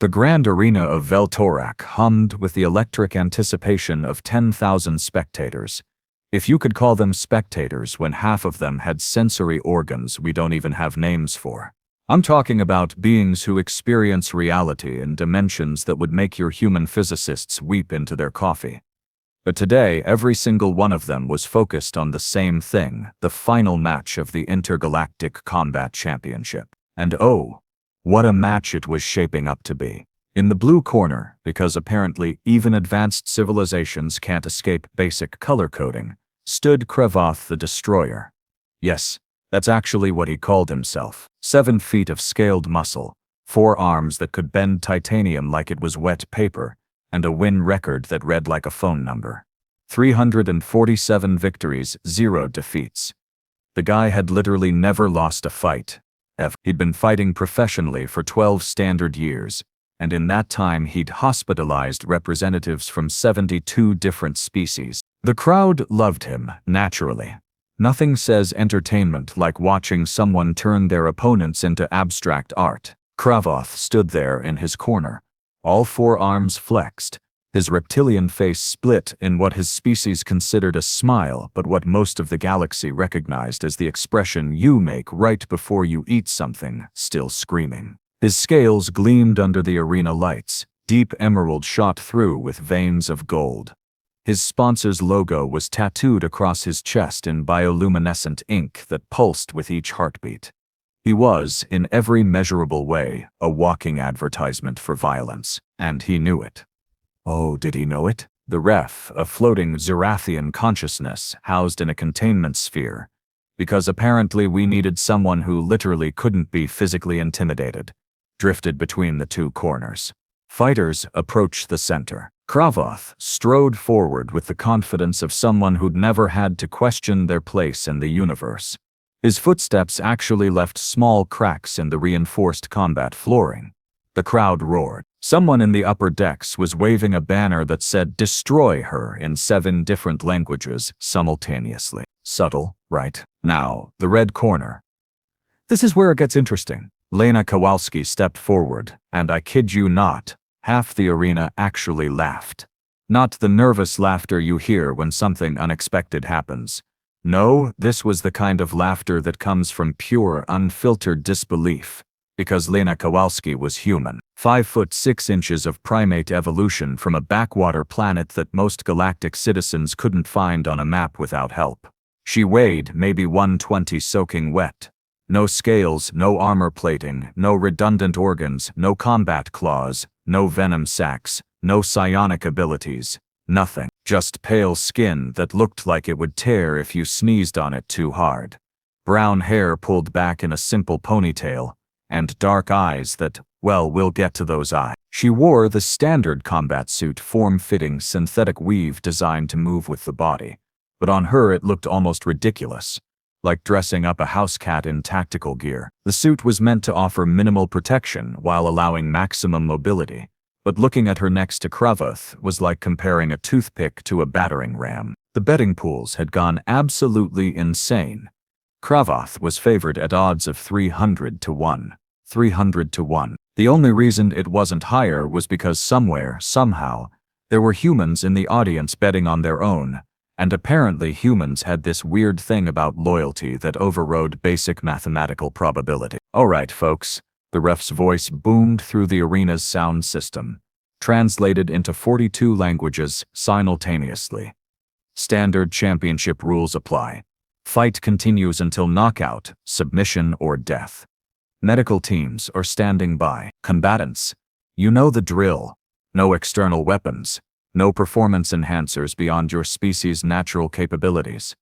The Grand Arena of Vel'torak hummed with the electric anticipation of 10,000 spectators. If you could call them spectators when half of them had sensory organs we don't even have names for. I'm talking about beings who experience reality in dimensions that would make your human physicists weep into their coffee. But today, every single one of them was focused on the same thing, the final match of the Intergalactic Combat Championship. And oh, what a match it was shaping up to be. In the blue corner, because apparently even advanced civilizations can't escape basic color coding, stood Krevoth the Destroyer. Yes, that's actually what he called himself. 7 feet of scaled muscle, 4 arms that could bend titanium like it was wet paper, and a win record that read like a phone number. 347 victories, 0 defeats. The guy had literally never lost a fight. He'd been fighting professionally for 12 standard years, and in that time he'd hospitalized representatives from 72 different species. The crowd loved him, naturally. Nothing says entertainment like watching someone turn their opponents into abstract art. Krevoth stood there in his corner, all 4 arms flexed, his reptilian face split in what his species considered a smile but what most of the galaxy recognized as the expression you make right before you eat something, still screaming. His scales gleamed under the arena lights, deep emerald shot through with veins of gold. His sponsor's logo was tattooed across his chest in bioluminescent ink that pulsed with each heartbeat. He was, in every measurable way, a walking advertisement for violence, and he knew it. Oh, did he know it? The ref, a floating Zerathian consciousness housed in a containment sphere, because apparently we needed someone who literally couldn't be physically intimidated, drifted between the 2 corners. Fighters approached the center. Krevoth strode forward with the confidence of someone who'd never had to question their place in the universe. His footsteps actually left small cracks in the reinforced combat flooring. The crowd roared. Someone in the upper decks was waving a banner that said "Destroy her" in 7 different languages simultaneously. Subtle, right? Now, the red corner. This is where it gets interesting. Lena Kowalski stepped forward, and I kid you not, half the arena actually laughed. Not the nervous laughter you hear when something unexpected happens. No, this was the kind of laughter that comes from pure, unfiltered disbelief. Because Lena Kowalski was human. 5 foot 6 inches of primate evolution from a backwater planet that most galactic citizens couldn't find on a map without help. She weighed maybe 120 soaking wet. No scales, no armor plating, no redundant organs, no combat claws, no venom sacs, no psionic abilities, nothing. Just pale skin that looked like it would tear if you sneezed on it too hard. Brown hair pulled back in a simple ponytail, and dark eyes that, well, we'll get to those eyes. She wore the standard combat suit form-fitting synthetic weave designed to move with the body, but on her it looked almost ridiculous, like dressing up a house cat in tactical gear. The suit was meant to offer minimal protection while allowing maximum mobility, but looking at her next to Krevoth was like comparing a toothpick to a battering ram. The betting pools had gone absolutely insane. Krevoth was favored at odds of 300 to 1. 300 to 1. The only reason it wasn't higher was because somewhere, somehow, there were humans in the audience betting on their own, and apparently humans had this weird thing about loyalty that overrode basic mathematical probability. All right, folks, the ref's voice boomed through the arena's sound system, translated into 42 languages simultaneously. Standard championship rules apply. Fight continues until knockout, submission, or death. Medical teams are standing by. Combatants, you know the drill. No external weapons. No performance enhancers beyond your species' natural capabilities.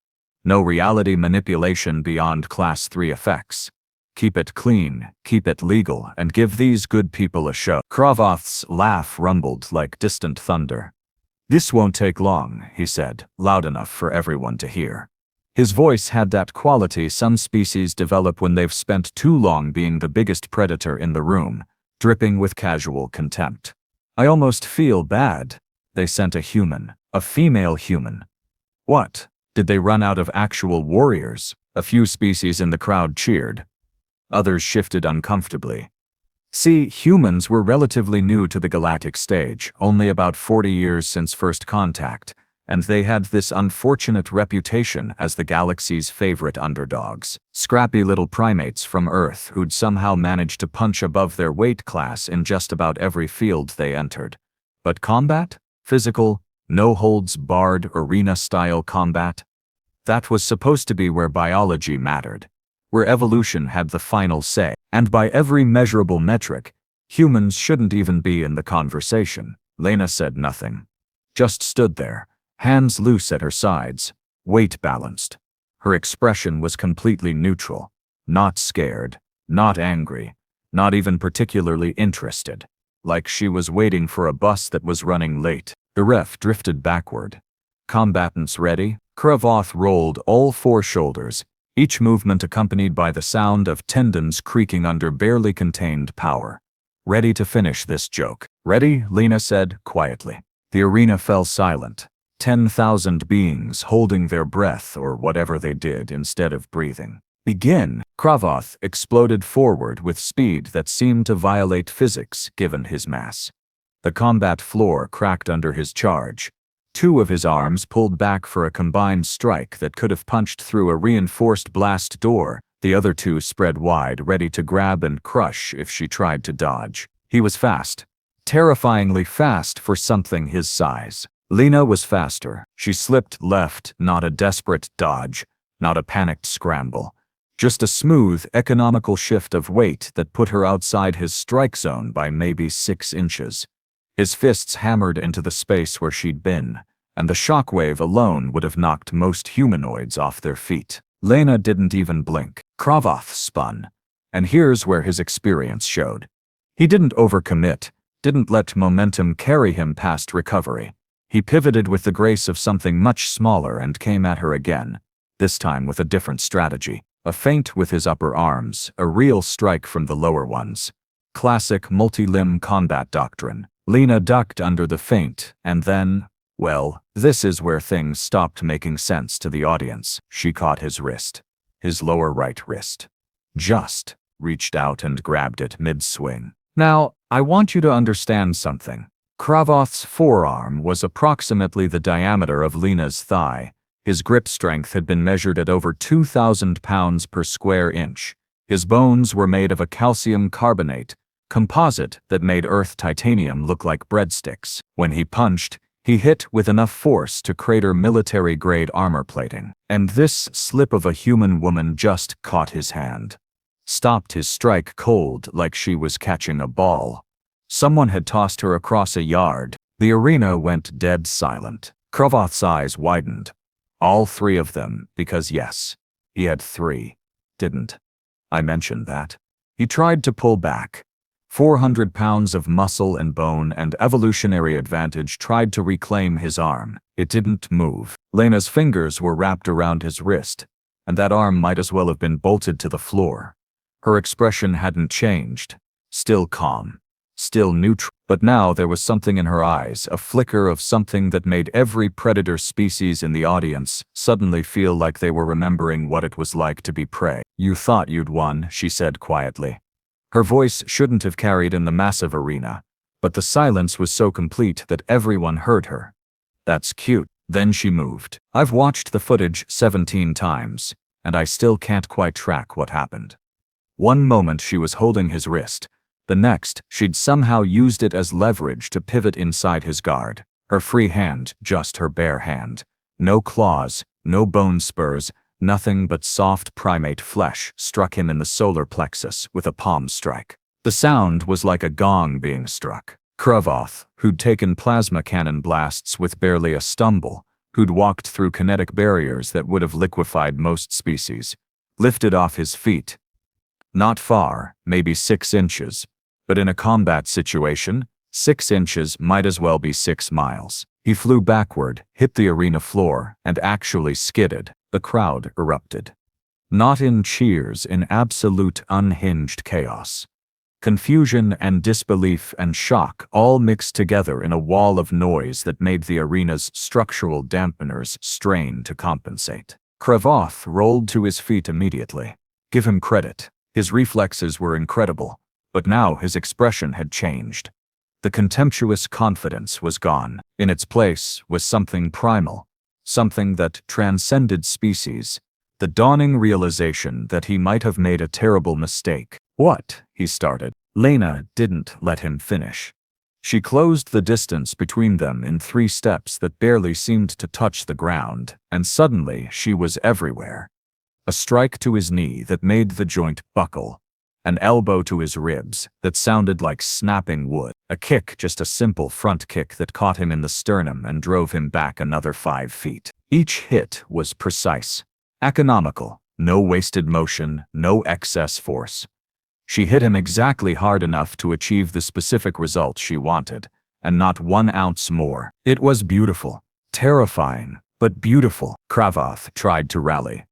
No reality manipulation beyond Class 3 effects. Keep it clean, keep it legal, and give these good people a show. Krevoth's laugh rumbled like distant thunder. This won't take long, he said, loud enough for everyone to hear. His voice had that quality some species develop when they've spent too long being the biggest predator in the room, dripping with casual contempt. I almost feel bad. They sent a human, a female human. What? Did they run out of actual warriors? A few species in the crowd cheered. Others shifted uncomfortably. See, humans were relatively new to the galactic stage, only about 40 years since first contact, and they had this unfortunate reputation as the galaxy's favorite underdogs. Scrappy little primates from Earth who'd somehow managed to punch above their weight class in just about every field they entered. But combat? Physical, no-holds-barred arena-style combat? That was supposed to be where biology mattered, where evolution had the final say, and by every measurable metric, humans shouldn't even be in the conversation. Lena said nothing. Just stood there, hands loose at her sides, weight balanced. Her expression was completely neutral, not scared, not angry, not even particularly interested, like she was waiting for a bus that was running late. The ref drifted backward. Combatants ready? Kravoth rolled all four shoulders, each movement accompanied by the sound of tendons creaking under barely contained power. Ready to finish this joke. Ready? Lena said quietly. The arena fell silent. 10,000 beings holding their breath or whatever they did instead of breathing. Begin! Kravoth exploded forward with speed that seemed to violate physics given his mass. The combat floor cracked under his charge. Two of his arms pulled back for a combined strike that could have punched through a reinforced blast door, the other two spread wide, ready to grab and crush if she tried to dodge. He was fast. Terrifyingly fast for something his size. Lena was faster. She slipped left, not a desperate dodge, not a panicked scramble. Just a smooth, economical shift of weight that put her outside his strike zone by maybe 6 inches. His fists hammered into the space where she'd been, and the shockwave alone would have knocked most humanoids off their feet. Lena didn't even blink. Kravoth spun. And here's where his experience showed. He didn't overcommit, didn't let momentum carry him past recovery. He pivoted with the grace of something much smaller and came at her again, this time with a different strategy. A feint with his upper arms, a real strike from the lower ones. Classic multi-limb combat doctrine. Lena ducked under the feint, and then, well, this is where things stopped making sense to the audience. She caught his wrist. His lower right wrist. Just reached out and grabbed it mid-swing. Now, I want you to understand something. Kravoth's forearm was approximately the diameter of Lena's thigh. His grip strength had been measured at over 2,000 pounds per square inch. His bones were made of a calcium carbonate, composite that made Earth titanium look like breadsticks. When he punched, he hit with enough force to crater military-grade armor plating. And this slip of a human woman just caught his hand. Stopped his strike cold like she was catching a ball. Someone had tossed her across a yard. The arena went dead silent. Kravoth's eyes widened. All three of them, because yes, he had 3. Didn't I mention that? He tried to pull back. 400 pounds of muscle and bone and evolutionary advantage tried to reclaim his arm. It didn't move. Lena's fingers were wrapped around his wrist, and that arm might as well have been bolted to the floor. Her expression hadn't changed. Still calm. Still neutral. But now there was something in her eyes, a flicker of something that made every predator species in the audience suddenly feel like they were remembering what it was like to be prey. You thought you'd won, she said quietly. Her voice shouldn't have carried in the massive arena, but the silence was so complete that everyone heard her. That's cute. Then she moved. I've watched the footage 17 times, and I still can't quite track what happened. One moment she was holding his wrist. The next, she'd somehow used it as leverage to pivot inside his guard. Her free hand, just her bare hand. No claws, no bone spurs, nothing but soft primate flesh struck him in the solar plexus with a palm strike. The sound was like a gong being struck. Kravoth, who'd taken plasma cannon blasts with barely a stumble, who'd walked through kinetic barriers that would have liquefied most species, lifted off his feet. Not far, maybe 6 inches, but in a combat situation, 6 inches might as well be 6 miles. He flew backward, hit the arena floor, and actually skidded. The crowd erupted. Not in cheers, in absolute unhinged chaos. Confusion and disbelief and shock all mixed together in a wall of noise that made the arena's structural dampeners strain to compensate. Kravoth rolled to his feet immediately. Give him credit. His reflexes were incredible. But now his expression had changed. The contemptuous confidence was gone. In its place was something primal, something that transcended species, the dawning realization that he might have made a terrible mistake. "What?" he started. Lena didn't let him finish. She closed the distance between them in 3 steps that barely seemed to touch the ground, and suddenly she was everywhere. A strike to his knee that made the joint buckle. An elbow to his ribs that sounded like snapping wood. A kick, just a simple front kick that caught him in the sternum and drove him back another 5 feet. Each hit was precise, economical, no wasted motion, no excess force. She hit him exactly hard enough to achieve the specific result she wanted, and not 1 ounce more. It was beautiful, terrifying, but beautiful. Kravoth tried to rally.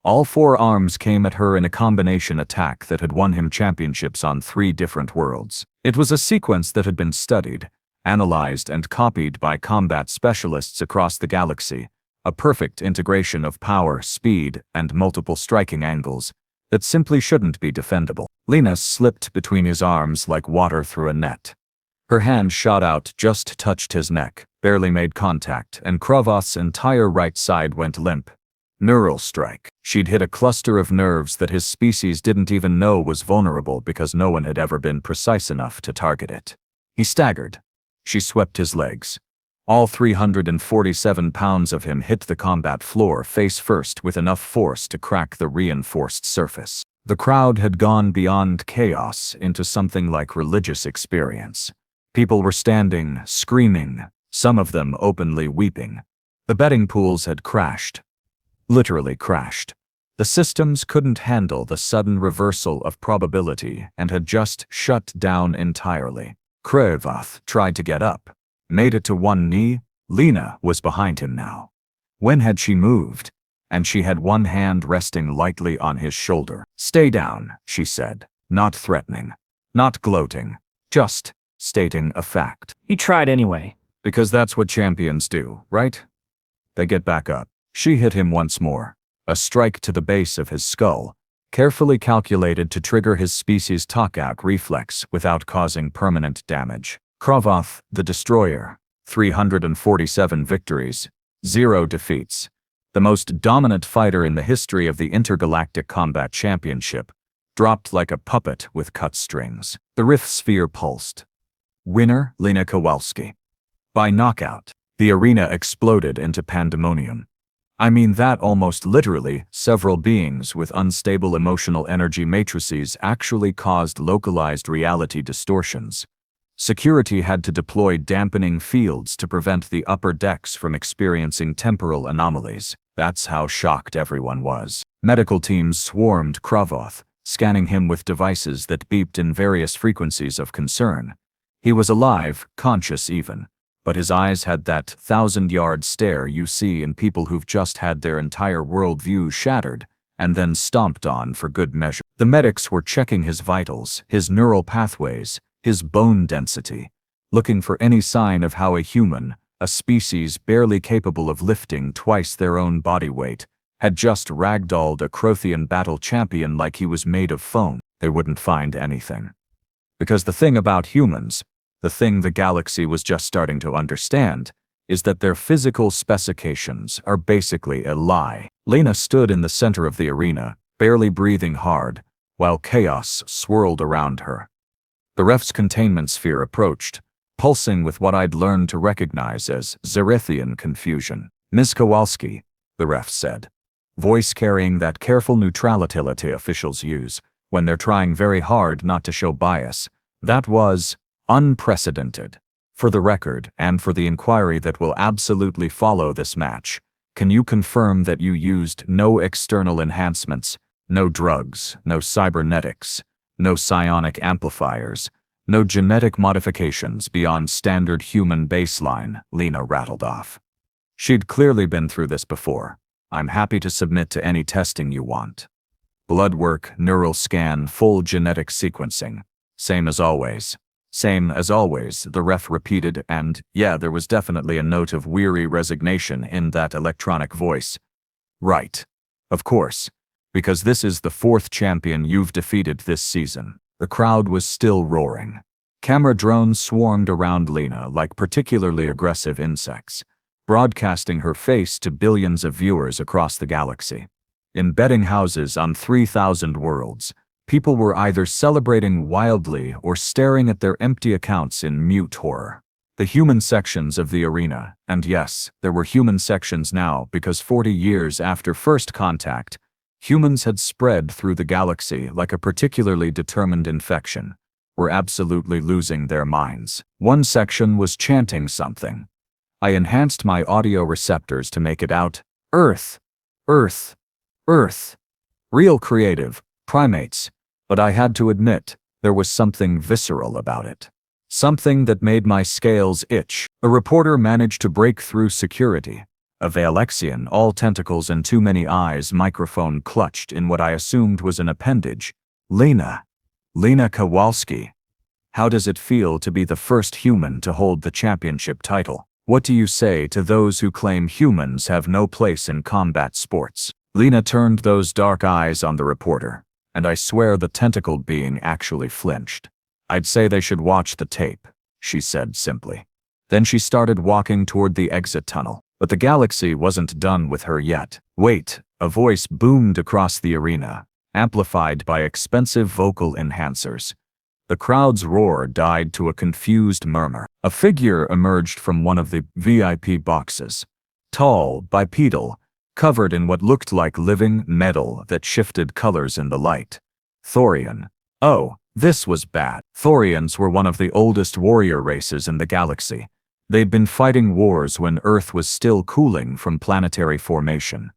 All 4 arms came at her in a combination attack that had won him championships on 3 different worlds. It was a sequence that had been studied, analyzed, and copied by combat specialists across the galaxy, a perfect integration of power, speed, and multiple striking angles that simply shouldn't be defendable. Lena slipped between his arms like water through a net. Her hand shot out, just touched his neck, barely made contact, and Kravoth's entire right side went limp. Neural strike. She'd hit a cluster of nerves that his species didn't even know was vulnerable because no one had ever been precise enough to target it. He staggered. She swept his legs. All 347 pounds of him hit the combat floor face first with enough force to crack the reinforced surface. The crowd had gone beyond chaos into something like religious experience. People were standing, screaming, some of them openly weeping. The betting pools had crashed. Literally crashed. The systems couldn't handle the sudden reversal of probability and had just shut down entirely. Kravoth tried to get up, made it to 1 knee. Lena was behind him now. When had she moved? And she had 1 hand resting lightly on his shoulder. "Stay down," she said, not threatening, not gloating, just stating a fact. He tried anyway. Because that's what champions do, right? They get back up. She hit him once more, a strike to the base of his skull, carefully calculated to trigger his species' talk-out reflex without causing permanent damage. Kravoth, the Destroyer, 347 victories, 0 defeats, the most dominant fighter in the history of the Intergalactic Combat Championship, dropped like a puppet with cut strings. The rift sphere pulsed. Winner, Lena Kowalski. By knockout, the arena exploded into pandemonium. I mean that almost literally, several beings with unstable emotional energy matrices actually caused localized reality distortions. Security had to deploy dampening fields to prevent the upper decks from experiencing temporal anomalies. That's how shocked everyone was. Medical teams swarmed Kravoth, scanning him with devices that beeped in various frequencies of concern. He was alive, conscious even. But his eyes had that 1,000-yard stare you see in people who've just had their entire worldview shattered and then stomped on for good measure. The medics were checking his vitals, his neural pathways, his bone density, looking for any sign of how a human, a species barely capable of lifting twice their own body weight, had just ragdolled a Crothian battle champion like he was made of foam. They wouldn't find anything. Because the thing about humans, the thing the galaxy was just starting to understand, is that their physical specifications are basically a lie. Lena stood in the center of the arena, barely breathing hard, while chaos swirled around her. The ref's containment sphere approached, pulsing with what I'd learned to recognize as Zerithian confusion. "Ms. Kowalski," the ref said, voice carrying that careful neutrality officials use when they're trying very hard not to show bias. That was unprecedented. For the record, and for the inquiry that will absolutely follow this match, can you confirm that you used no external enhancements, no drugs, no cybernetics, no psionic amplifiers, no genetic modifications beyond standard human baseline? Lena rattled off. She'd clearly been through this before. "I'm happy to submit to any testing you want. Blood work, neural scan, full genetic sequencing. Same as always." "Same as always," the ref repeated, and, yeah, there was definitely a note of weary resignation in that electronic voice. "Right. Of course. Because this is the 4th champion you've defeated this season." The crowd was still roaring. Camera drones swarmed around Lena like particularly aggressive insects, broadcasting her face to billions of viewers across the galaxy. In betting houses on 3,000 worlds, people were either celebrating wildly or staring at their empty accounts in mute horror. The human sections of the arena, and yes, there were human sections now because 40 years after first contact, humans had spread through the galaxy like a particularly determined infection, were absolutely losing their minds. One section was chanting something. I enhanced my audio receptors to make it out. Earth, Earth, Earth. Real creative, primates. But I had to admit, there was something visceral about it. Something that made my scales itch. A reporter managed to break through security. A Valexian, all tentacles and too many eyes, microphone clutched in what I assumed was an appendage. Lena Kowalski. How does it feel to be the first human to hold the championship title? What do you say to those who claim humans have no place in combat sports? Lena turned those dark eyes on the reporter, and I swear the tentacled being actually flinched. I'd say they should watch the tape, she said simply. Then she started walking toward the exit tunnel, but the galaxy wasn't done with her yet. Wait, a voice boomed across the arena, amplified by expensive vocal enhancers. The crowd's roar died to a confused murmur. A figure emerged from one of the VIP boxes. Tall, bipedal, covered in what looked like living metal that shifted colors in the light. Thorian. Oh, this was bad. Thorians were one of the oldest warrior races in the galaxy. They'd been fighting wars when Earth was still cooling from planetary formation.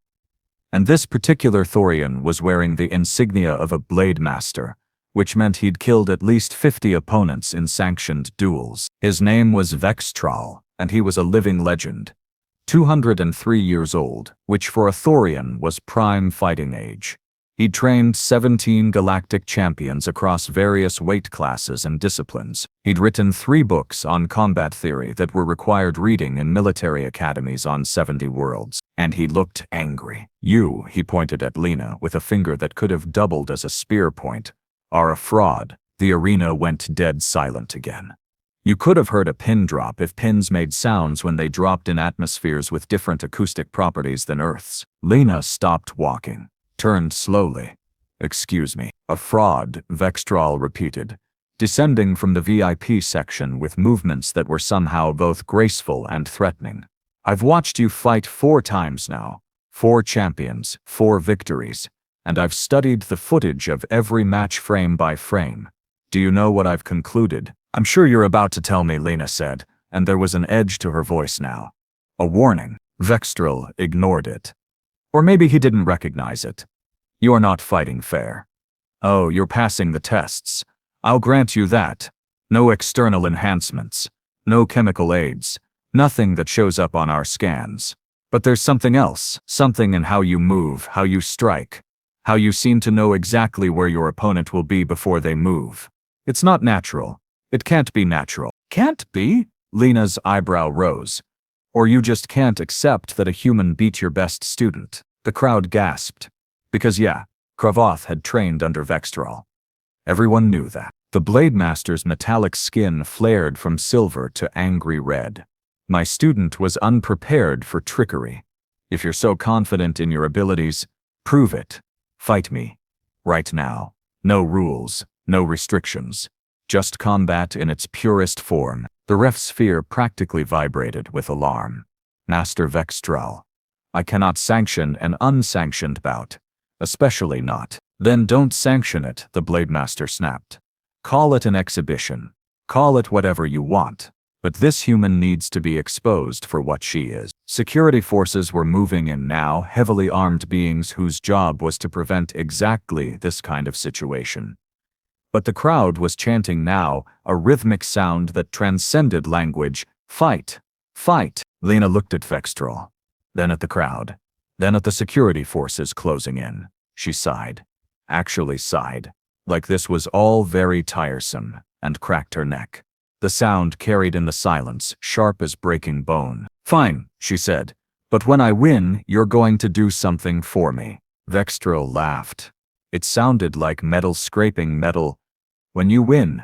And this particular Thorian was wearing the insignia of a Blademaster, which meant he'd killed at least 50 opponents in sanctioned duels. His name was Vextral, and he was a living legend. 203 years old, which for a Thorian was prime fighting age. He'd trained 17 galactic champions across various weight classes and disciplines. He'd written 3 books on combat theory that were required reading in military academies on 70 worlds. And he looked angry. You, he pointed at Lena with a finger that could have doubled as a spear point, are a fraud. The arena went dead silent again. You could have heard a pin drop if pins made sounds when they dropped in atmospheres with different acoustic properties than Earth's. Lena stopped walking, turned slowly. Excuse me. A fraud, Vextral repeated, descending from the VIP section with movements that were somehow both graceful and threatening. I've watched you fight 4 times now. 4 champions, 4 victories. And I've studied the footage of every match frame by frame. Do you know what I've concluded? I'm sure you're about to tell me, Lena said, and there was an edge to her voice now. A warning. Vextral ignored it. Or maybe he didn't recognize it. You are not fighting fair. Oh, you're passing the tests. I'll grant you that. No external enhancements. No chemical aids. Nothing that shows up on our scans. But there's something else. Something in how you move, how you strike. How you seem to know exactly where your opponent will be before they move. It's not natural. It can't be natural. Can't be? Lena's eyebrow rose. Or you just can't accept that a human beat your best student. The crowd gasped. Because yeah, Kravoth had trained under Vextral. Everyone knew that. The Blademaster's metallic skin flared from silver to angry red. My student was unprepared for trickery. If you're so confident in your abilities, prove it. Fight me. Right now. No rules, no restrictions. Just combat in its purest form. The ref's sphere practically vibrated with alarm. Master Vextral. I cannot sanction an unsanctioned bout. Especially not. Then don't sanction it, the Blademaster snapped. Call it an exhibition. Call it whatever you want. But this human needs to be exposed for what she is. Security forces were moving in now, heavily armed beings whose job was to prevent exactly this kind of situation. But the crowd was chanting now, a rhythmic sound that transcended language. Fight! Fight! Lena looked at Vextral. Then at the crowd. Then at the security forces closing in. She sighed. Actually sighed. Like this was all very tiresome, and cracked her neck. The sound carried in the silence, sharp as breaking bone. Fine, she said. But when I win, you're going to do something for me. Vextral laughed. It sounded like metal scraping metal. When you win.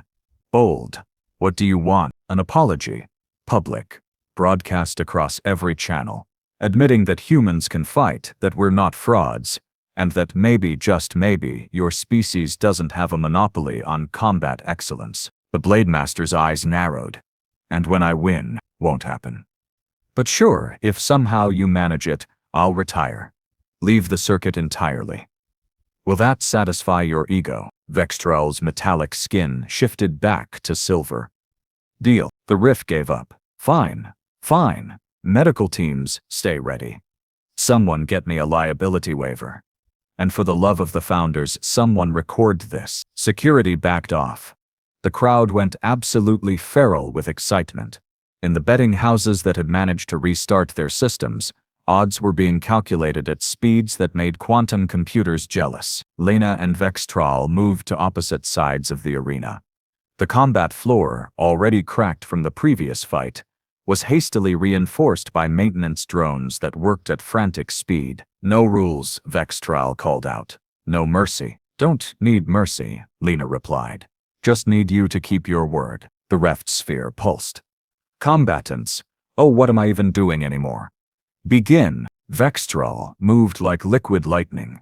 Bold. What do you want? An apology. Public. Broadcast across every channel. Admitting that humans can fight, that we're not frauds, and that maybe, just maybe, your species doesn't have a monopoly on combat excellence. The Blademaster's eyes narrowed. And when I win, won't happen. But sure, if somehow you manage it, I'll retire. Leave the circuit entirely. Will that satisfy your ego? Vextral's metallic skin shifted back to silver. Deal. The Riff gave up. Fine. Fine. Medical teams, stay ready. Someone get me a liability waiver. And for the love of the founders, someone record this. Security backed off. The crowd went absolutely feral with excitement. In the betting houses that had managed to restart their systems, odds were being calculated at speeds that made quantum computers jealous. Lena and Vextral moved to opposite sides of the arena. The combat floor, already cracked from the previous fight, was hastily reinforced by maintenance drones that worked at frantic speed. No rules, Vextral called out. No mercy. Don't need mercy, Lena replied. Just need you to keep your word. The reft sphere pulsed. Combatants. Oh, what am I even doing anymore? Begin. Vextral moved like liquid lightning.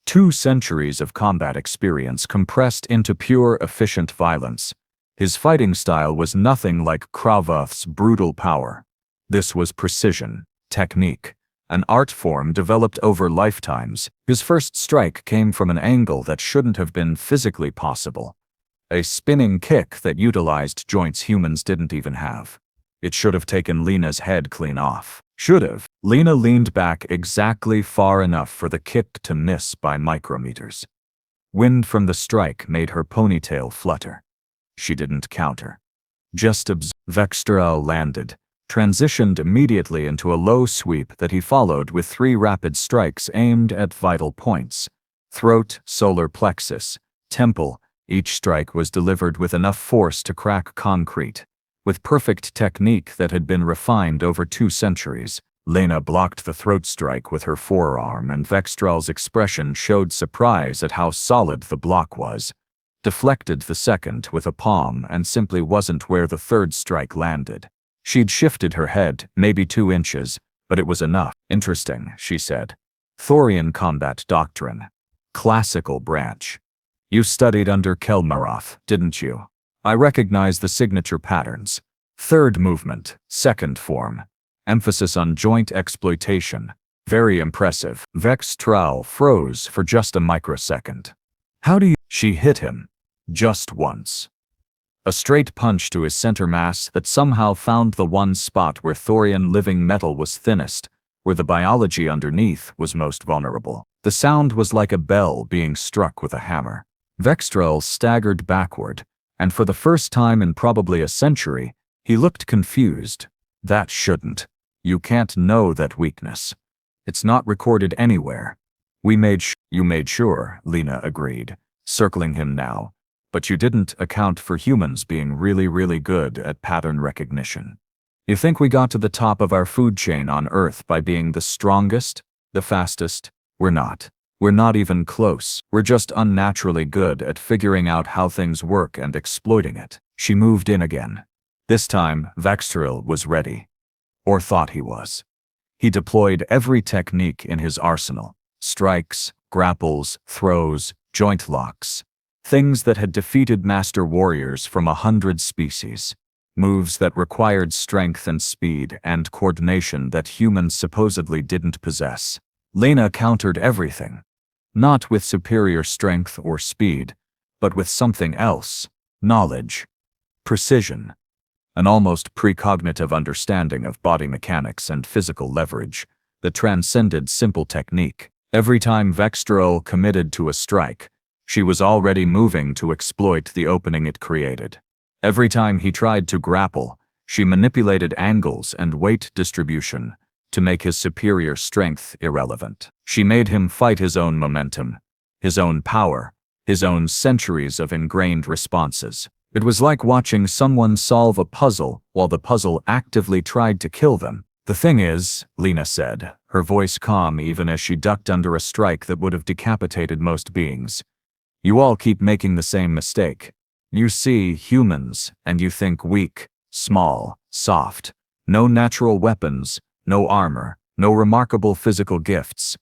2 centuries of combat experience compressed into pure, efficient violence. His fighting style was nothing like Kravoth's brutal power. This was precision, technique, an art form developed over lifetimes. His first strike came from an angle that shouldn't have been physically possible. A spinning kick that utilized joints humans didn't even have. It should have taken Lena's head clean off. Should have. Lena leaned back exactly far enough for the kick to miss by micrometers. Wind from the strike made her ponytail flutter. She didn't counter. Just Vextral landed, transitioned immediately into a low sweep that he followed with 3 rapid strikes aimed at vital points. Throat, solar plexus, temple. Each strike was delivered with enough force to crack concrete. With perfect technique that had been refined over 2 centuries, Lena blocked the throat strike with her forearm, and Vextral's expression showed surprise at how solid the block was. Deflected the second with a palm and simply wasn't where the third strike landed. She'd shifted her head, maybe 2 inches, but it was enough. Interesting, she said. Thorian combat doctrine. Classical branch. You studied under Kelmaroth, didn't you? I recognize the signature patterns. Third movement, second form. Emphasis on joint exploitation. Very impressive. Vextral froze for just a microsecond. How do you— She hit him. Just once. A straight punch to his center mass that somehow found the one spot where Thorian living metal was thinnest, where the biology underneath was most vulnerable. The sound was like a bell being struck with a hammer. Vextral staggered backward, and for the first time in probably a century, he looked confused. That shouldn't. You can't know that weakness. It's not recorded anywhere. You made sure, Lena agreed, circling him now. But you didn't account for humans being really, really good at pattern recognition. You think we got to the top of our food chain on Earth by being the strongest, the fastest? We're not. We're not even close. We're just unnaturally good at figuring out how things work and exploiting it. She moved in again. This time, Vextral was ready. Or thought he was. He deployed every technique in his arsenal. Strikes, grapples, throws, joint locks. Things that had defeated master warriors from 100 species. Moves that required strength and speed and coordination that humans supposedly didn't possess. Lena countered everything. Not with superior strength or speed, but with something else. Knowledge. Precision. An almost precognitive understanding of body mechanics and physical leverage that transcended simple technique. Every time Vextral committed to a strike, she was already moving to exploit the opening it created. Every time he tried to grapple, she manipulated angles and weight distribution to make his superior strength irrelevant. She made him fight his own momentum, his own power, his own centuries of ingrained responses. It was like watching someone solve a puzzle while the puzzle actively tried to kill them. The thing is, Lena said, her voice calm even as she ducked under a strike that would have decapitated most beings. You all keep making the same mistake. You see humans, and you think weak, small, soft. No natural weapons, no armor, no remarkable physical gifts.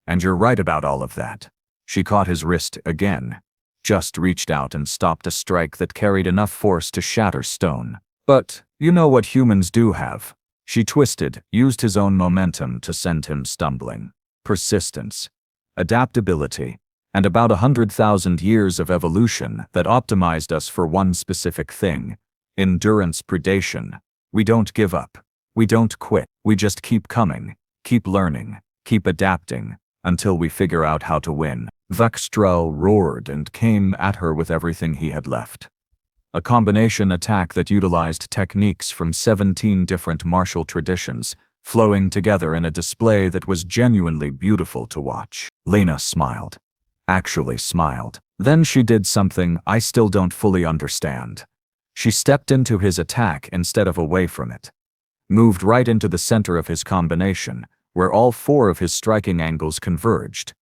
And you're right about all of that. She caught his wrist again. Just reached out and stopped a strike that carried enough force to shatter stone. But, you know what humans do have. She twisted, used his own momentum to send him stumbling. Persistence, adaptability, and about 100,000 years of evolution that optimized us for one specific thing: endurance predation. We don't give up. We don't quit. We just keep coming, keep learning, keep adapting, until we figure out how to win. Vextral roared and came at her with everything he had left. A combination attack that utilized techniques from 17 different martial traditions, flowing together in a display that was genuinely beautiful to watch. Lena smiled. Actually smiled. Then she did something I still don't fully understand. She stepped into his attack instead of away from it. Moved right into the center of his combination, where all four of his striking angles converged.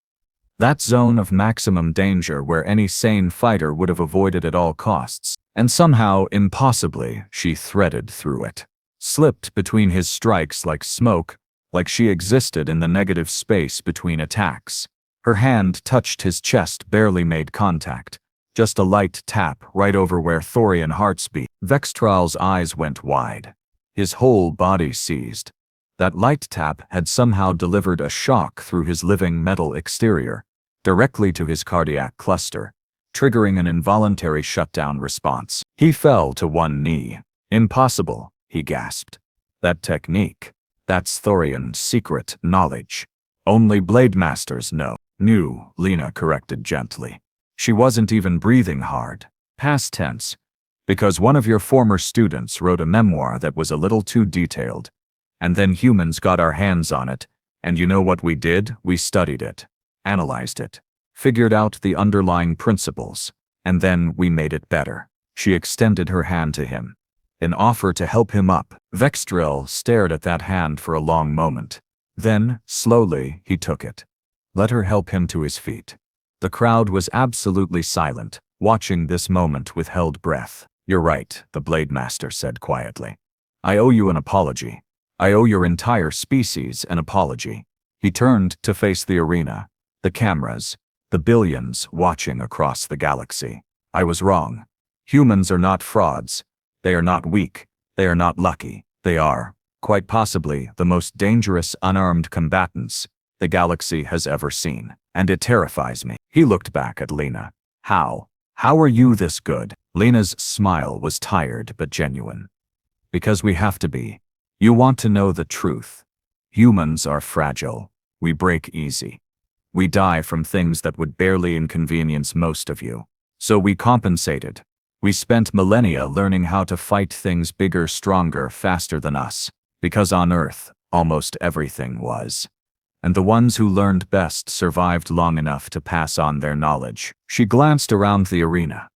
That zone of maximum danger where any sane fighter would have avoided at all costs. And somehow, impossibly, she threaded through it. Slipped between his strikes like smoke, like she existed in the negative space between attacks. Her hand touched his chest, barely made contact. Just a light tap right over where Thorian hearts beat. Vextral's eyes went wide. His whole body seized. That light tap had somehow delivered a shock through his living metal exterior, directly to his cardiac cluster, triggering an involuntary shutdown response. He fell to one knee. Impossible, he gasped. That technique, that's Thorian's secret knowledge. Only Blademasters knew, Lena corrected gently. She wasn't even breathing hard. Past tense. Because one of your former students wrote a memoir that was a little too detailed. And then humans got our hands on it, and you know what we did? We studied it, analyzed it, figured out the underlying principles, and then we made it better. She extended her hand to him. An offer to help him up. Vextral stared at that hand for a long moment. Then, slowly, he took it. Let her help him to his feet. The crowd was absolutely silent, watching this moment with held breath. You're right, the Blademaster said quietly. I owe you an apology. I owe your entire species an apology. He turned to face the arena, the cameras, the billions watching across the galaxy. I was wrong. Humans are not frauds. They are not weak. They are not lucky. They are, quite possibly, the most dangerous unarmed combatants the galaxy has ever seen. And it terrifies me. He looked back at Lena. How? How are you this good? Lena's smile was tired but genuine. Because we have to be. You want to know the truth. Humans are fragile. We break easy. We die from things that would barely inconvenience most of you. So we compensated. We spent millennia learning how to fight things bigger, stronger, faster than us. Because on Earth, almost everything was. And the ones who learned best survived long enough to pass on their knowledge. She glanced around the arena.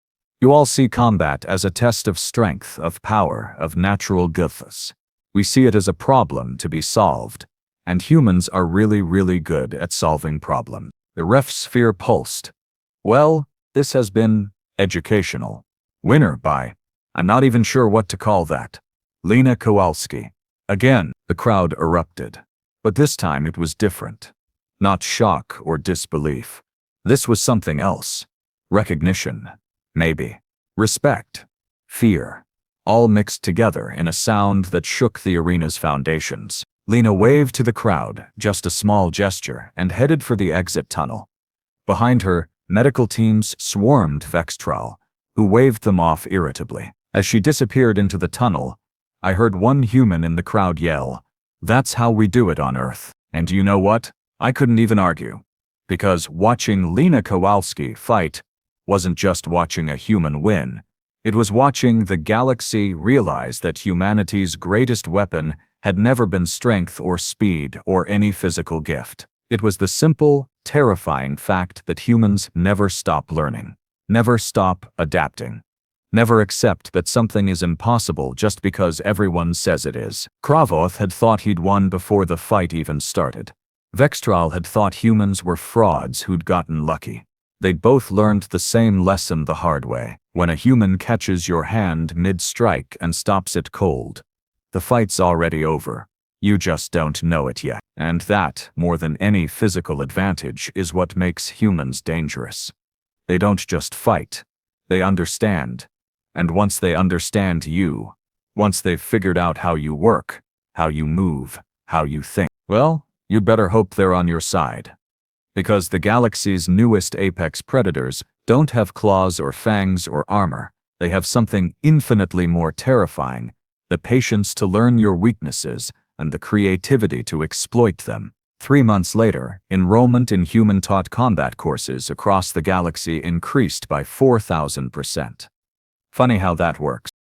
You all see combat as a test of strength, of power, of natural gifts. We see it as a problem to be solved. And humans are really, really good at solving problems. The ref sphere pulsed. Well, this has been educational. Winner by, I'm not even sure what to call that. Lena Kowalski. Again, the crowd erupted. But this time it was different. Not shock or disbelief. This was something else. Recognition. Maybe. Respect. Fear. All mixed together in a sound that shook the arena's foundations. Lena waved to the crowd, just a small gesture, and headed for the exit tunnel. Behind her, medical teams swarmed Vextral, who waved them off irritably. As she disappeared into the tunnel, I heard one human in the crowd yell, "That's how we do it on Earth." And you know what? I couldn't even argue. Because watching Lena Kowalski fight wasn't just watching a human win. It was watching the galaxy realize that humanity's greatest weapon had never been strength or speed or any physical gift. It was the simple, terrifying fact that humans never stop learning, never stop adapting, never accept that something is impossible just because everyone says it is. Kravoth had thought he'd won before the fight even started. Vextral had thought humans were frauds who'd gotten lucky. They'd both learned the same lesson the hard way. When a human catches your hand mid-strike and stops it cold, the fight's already over. You just don't know it yet. And that, more than any physical advantage, is what makes humans dangerous. They don't just fight. They understand. And once they understand you, once they've figured out how you work, how you move, how you think, well, you'd better hope they're on your side. Because the galaxy's newest apex predators don't have claws or fangs or armor. They have something infinitely more terrifying: the patience to learn your weaknesses and the creativity to exploit them. 3 months later, enrollment in human-taught combat courses across the galaxy increased by 4,000%. Funny how that works.